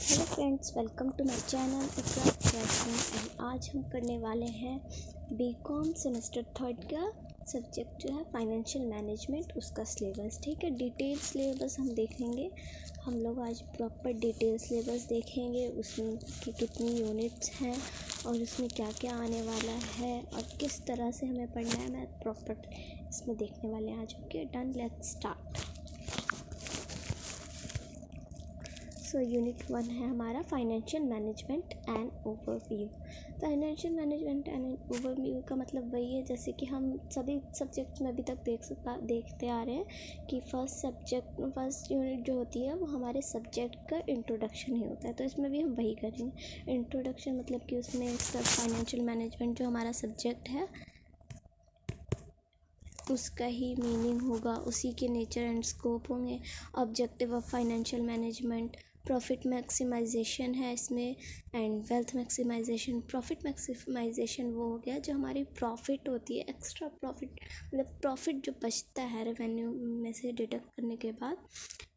Hello friends, welcome to my channel Iqra classroom. And आज हम करने वाले हैं बीकॉम सेमेस्टर थर्ड का सब्जेक्ट जो है फाइनेंशियल मैनेजमेंट, उसका सिलेबस। ठीक है, डिटेल सिलेबस हम देखेंगे। हम लोग आज प्रॉपर डिटेल सिलेबस देखेंगे, उसमें कि कितनी यूनिट्स हैं और उसमें क्या क्या आने वाला है और किस तरह से हमें पढ़ना है, मैं प्रॉपर इसमें देखने वाले हैं आज। Okay done, let's start. So unit 1 है हमारा financial management and overview. Financial management and overview का मतलब वही है जैसे कि हम सभी सब्जेक्ट्स में अभी तक देखते आ रहे हैं कि फर्स्ट यूनिट जो होती है वो हमारे सब्जेक्ट का इंट्रोडक्शन ही होता है। तो इसमें भी हम वही करेंगे। इंट्रोडक्शन मतलब कि उसमें सब फाइनेंशियल मैनेजमेंट जो हमारा सब्जेक्ट है उसका ही मीनिंग होगा, उसी के नेचर एंड स्कोप होंगे। Objective of financial management, profit maximization है इसमें एंड वेल्थ मैक्सिमाइजेशन। प्रॉफिट मैक्सिमाइजेशन वो हो गया जो हमारी प्रॉफिट होती है, एक्स्ट्रा प्रॉफिट मतलब प्रॉफिट जो बचता है रेवेन्यू में से डिडक्ट करने के बाद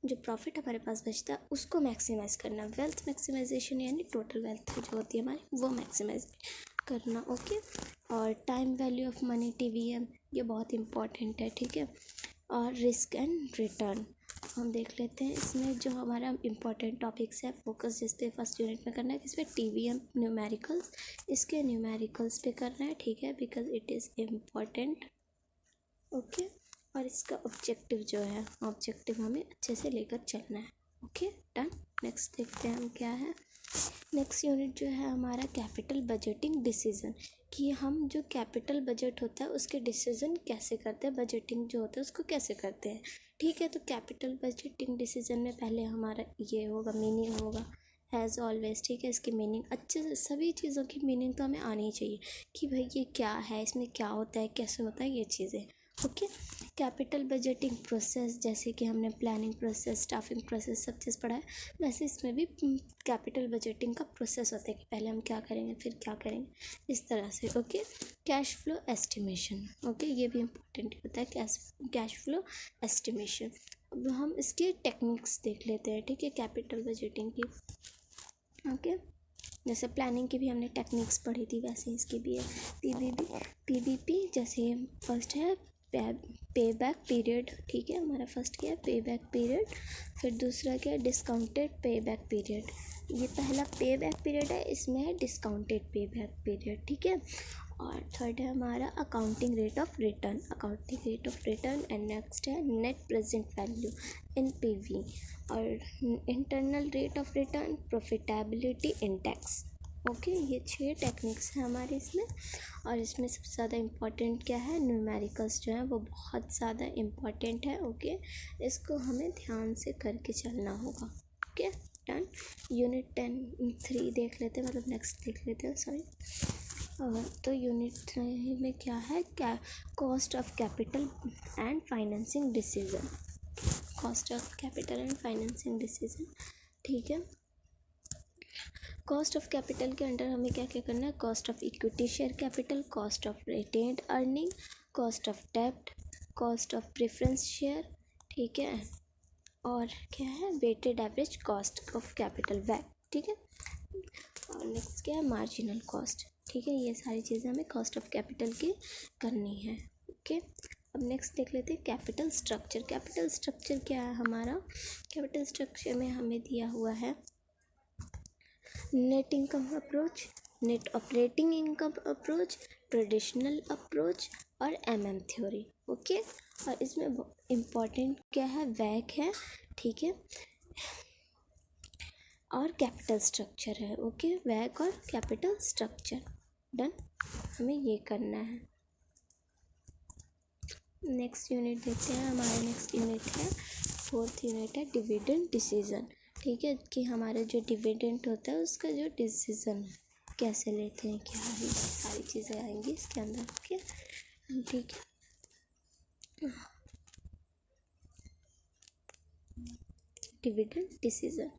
जो प्रॉफिट हमारे पास बचता है उसको मैक्सिमाइज़ करना। वेल्थ मैक्सिमाइजेशन यानी टोटल वेल्थ जो होती है हमारी वो मैक्सिमाइज करना। ओके, और time value of money TVM ये बहुत इम्पॉर्टेंट है। ठीक है, और रिस्क एंड रिटर्न हम देख लेते हैं। इसमें जो हमारा इम्पॉर्टेंट टॉपिक्स है, फोकस जिस पे फर्स्ट यूनिट में करना है, किस पे TVM न्यूमेरिकल्स, इसके न्यूमेरिकल्स पे करना है। ठीक है, because it is important. Okay, और इसका ऑब्जेक्टिव जो है, ऑब्जेक्टिव हमें अच्छे से लेकर चलना है। ओके डन, नेक्स्ट देखते हैं हम क्या है। नेक्स्ट यूनिट जो है हमारा कैपिटल बजटिंग डिसीजन, कि हम जो कैपिटल बजट होता है उसके डिसीजन कैसे करते हैं, बजटिंग जो होता है उसको कैसे करते हैं। ठीक है, तो कैपिटल बजटिंग डिसीजन में पहले हमारा ये होगा, मीनिंग होगा एज ऑलवेज। ठीक है, इसकी मीनिंग अच्छे से, सभी चीज़ों की मीनिंग तो हमें आनी चाहिए कि भाई ये क्या है, इसमें क्या होता है, कैसे होता है, ये चीज़ें। ओके, कैपिटल बजटिंग प्रोसेस, जैसे कि हमने प्लानिंग प्रोसेस, स्टाफिंग प्रोसेस सब चीज़ पढ़ा है, वैसे इसमें भी कैपिटल बजटिंग का प्रोसेस होता है कि पहले हम क्या करेंगे फिर क्या करेंगे, इस तरह से। Okay, cash flow estimation, okay ये भी इम्पोर्टेंट होता है, कैश फ्लो एस्टिमेशन। अब हम इसके टेक्निक्स देख लेते हैं। ठीक है, कैपिटल बजटिंग की। ओके, जैसे प्लानिंग की भी हमने टेक्निक्स पढ़ी थी वैसे इसकी भी है। PBP जैसे फर्स्ट है पे बैक पीरियड। ठीक है, हमारा फर्स्ट क्या है, पे बैक पीरियड। फिर दूसरा क्या है, डिस्काउंटेड पे बैक पीरियड। ये पहला पे बैक पीरियड है, इसमें है डिस्काउंटेड पे बैक पीरियड। ठीक है, और थर्ड है हमारा accounting rate of return. And next है नेट प्रेजेंट वैल्यू NPV, और internal rate of return, profitability index. Okay, ये 6 टेक्निक्स हैं हमारे इसमें। और इसमें सबसे ज़्यादा इम्पॉर्टेंट क्या है, न्यूमेरिकल्स जो है वो बहुत ज़्यादा इम्पॉर्टेंट है। ओके, इसको हमें ध्यान से करके चलना होगा। ओके डन, यूनिट 3 देख लेते हैं, मतलब नेक्स्ट देख लेते हैं, सॉरी। तो यूनिट 3 में क्या है, cost of capital and financing decision. Cost of capital and financing decision. ठीक है, कॉस्ट ऑफ कैपिटल के अंडर हमें क्या क्या करना है, cost of equity share capital, cost of retained earning, cost of डेब्ट, कॉस्ट ऑफ प्रेफरेंस शेयर। ठीक है, और क्या है, weighted average cost of capital वैट। ठीक है, और नेक्स्ट क्या है, मार्जिनल कॉस्ट। ठीक है, ये सारी चीज़ें हमें कॉस्ट ऑफ कैपिटल की करनी है। ओके, अब नेक्स्ट देख लेते हैं कैपिटल स्ट्रक्चर। कैपिटल स्ट्रक्चर क्या है हमारा, कैपिटल स्ट्रक्चर में हमें दिया हुआ है net income approach, net operating income approach, traditional approach और थ्योरी। ओके, और इसमें इम्पॉर्टेंट क्या है, वैक है। ठीक है, और कैपिटल स्ट्रक्चर है। ओके, वैक और कैपिटल स्ट्रक्चर डन, हमें ये करना है। नेक्स्ट यूनिट देखते हैं, हमारा नेक्स्ट यूनिट है, 4th यूनिट है डिविडेंड डिसीजन। ठीक है, कि हमारा जो डिविडेंड होता है उसका जो डिसीजन कैसे लेते हैं, क्या है, सारी चीज़ें आएंगी इसके अंदर। ओके ठीक है, डिविडेंड डिसीजन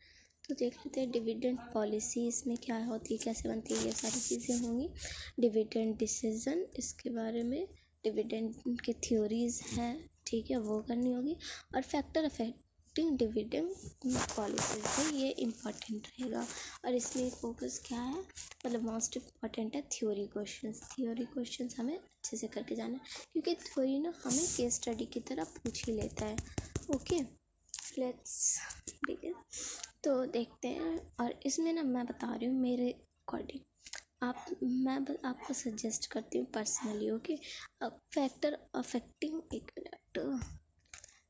तो देख लेते हैं। डिविडेंड पॉलिसी इसमें क्या होती है, कैसे बनती है, ये सारी चीज़ें होंगी। डिविडेंड डिसीजन, इसके बारे में डिविडेंड के थ्योरीज हैं। ठीक है, वो करनी होगी। और factor of affecting dividend policies है, ये इम्पॉर्टेंट रहेगा। और इसमें फोकस क्या है, मतलब मोस्ट इम्पॉर्टेंट है थ्योरी क्वेश्चंस। थ्योरी क्वेश्चंस हमें अच्छे से करके जाना है, क्योंकि थ्योरी ना हमें केस स्टडी की तरह पूछ ही लेता है। Okay, let's begin. तो देखते हैं। और इसमें ना मैं बता रही हूँ मेरे अकॉर्डिंग, मैं आपको सजेस्ट करती हूँ personally. Okay,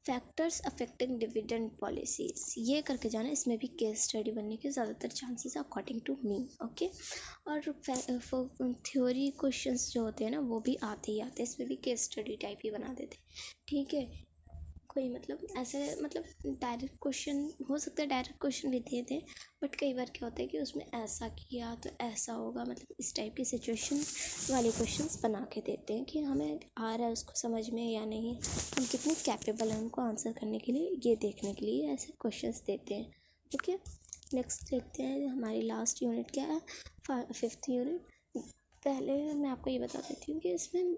factors affecting dividend policies, ये करके जाना। इसमें भी केस स्टडी बनने के ज़्यादातर chances according to me. Okay, और थ्योरी क्वेश्चंस जो होते हैं ना वो भी आते ही आते हैं, इसमें भी केस स्टडी टाइप ही बना देते हैं। ठीक है, कोई मतलब ऐसे मतलब डायरेक्ट क्वेश्चन हो सकता है, डायरेक्ट क्वेश्चन भी दे दें, बट कई बार क्या होता है कि उसमें ऐसा किया तो ऐसा होगा, मतलब इस टाइप की सिचुएशन वाले क्वेश्चंस बना के देते हैं कि हमें आ रहा है उसको समझ में या नहीं, हम कितने कैपेबल हैं उनको आंसर करने के लिए, ये देखने के लिए ऐसे क्वेश्चंस देते हैं। ओके, नेक्स्ट देखते हैं हमारी लास्ट यूनिट क्या है, 5th यूनिट। पहले मैं आपको ये बता देती हूँ कि इसमें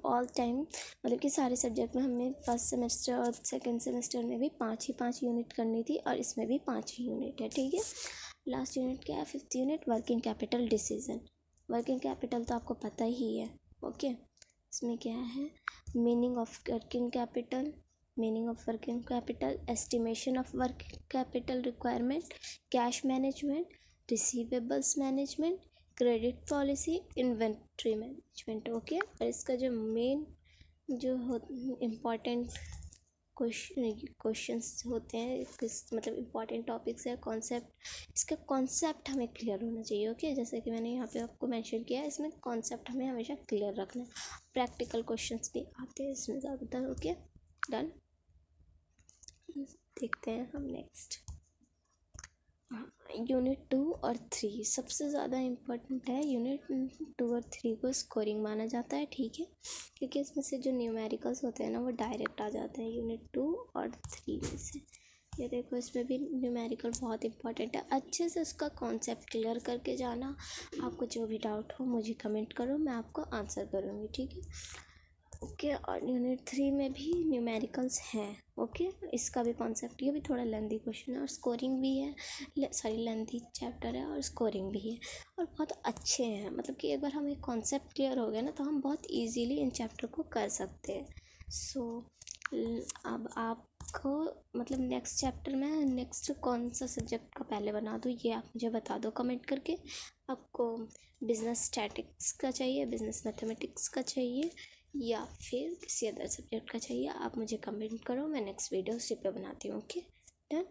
ऑल टाइम मतलब कि सारे सब्जेक्ट में हमें फर्स्ट सेमेस्टर और सेकंड सेमेस्टर में भी 5 यूनिट करनी थी, और इसमें भी 5 यूनिट है। ठीक है, लास्ट यूनिट क्या है, 5th unit, working capital decision. Working capital तो आपको पता ही है। ओके, इसमें क्या है, meaning of working capital, estimation of working capital requirement, cash management, receivables management, credit policy, inventory management. Okay, और इसका जो मेन जो इम्पॉर्टेंट क्वेश्चंस होते हैं, किस मतलब इम्पॉर्टेंट टॉपिक्स है, कॉन्सेप्ट, इसका कॉन्सेप्ट हमें क्लियर होना चाहिए। ओके, जैसे कि मैंने यहाँ पे आपको मेंशन किया है, इसमें कॉन्सेप्ट हमें हमेशा क्लियर रखना है। प्रैक्टिकल क्वेश्चंस भी आते हैं इसमें ज़्यादातर। Okay, done. देखते हैं हम नेक्स्ट। यूनिट 2 और 3 सबसे ज़्यादा इम्पोर्टेंट है। यूनिट 2 और 3 को स्कोरिंग माना जाता है। ठीक है, क्योंकि इसमें से जो न्यूमेरिकल्स होते हैं ना वो डायरेक्ट आ जाते हैं यूनिट 2 और 3 में से। ये देखो, इसमें भी न्यूमेरिकल बहुत इंपॉर्टेंट है, अच्छे से उसका कॉन्सेप्ट क्लियर करके जाना। आपको जो भी डाउट हो मुझे कमेंट करो, मैं आपको आंसर करूँगी। ठीक है, ओके, और यूनिट 3 में भी न्यूमेरिकल्स हैं। ओके, इसका भी कॉन्सेप्ट, ये भी थोड़ा लेंथी क्वेश्चन है और स्कोरिंग भी है, लेंथी चैप्टर है और स्कोरिंग भी है, और बहुत अच्छे हैं। मतलब कि एक बार हमें कॉन्सेप्ट क्लियर हो गया ना तो हम बहुत इजीली इन चैप्टर को कर सकते हैं। सो अब आपको मतलब नेक्स्ट चैप्टर में नेक्स्ट कौन सा सब्जेक्ट का पहले बना दूँ, ये आप मुझे बता दो कमेंट करके। आपको बिज़नेस स्टैटिक्स का चाहिए, बिज़नेस मैथमेटिक्स का चाहिए, या फिर किसी अदर सब्जेक्ट का चाहिए, आप मुझे कमेंट करो, मैं नेक्स्ट वीडियो उसी पे बनाती हूँ। Okay, done.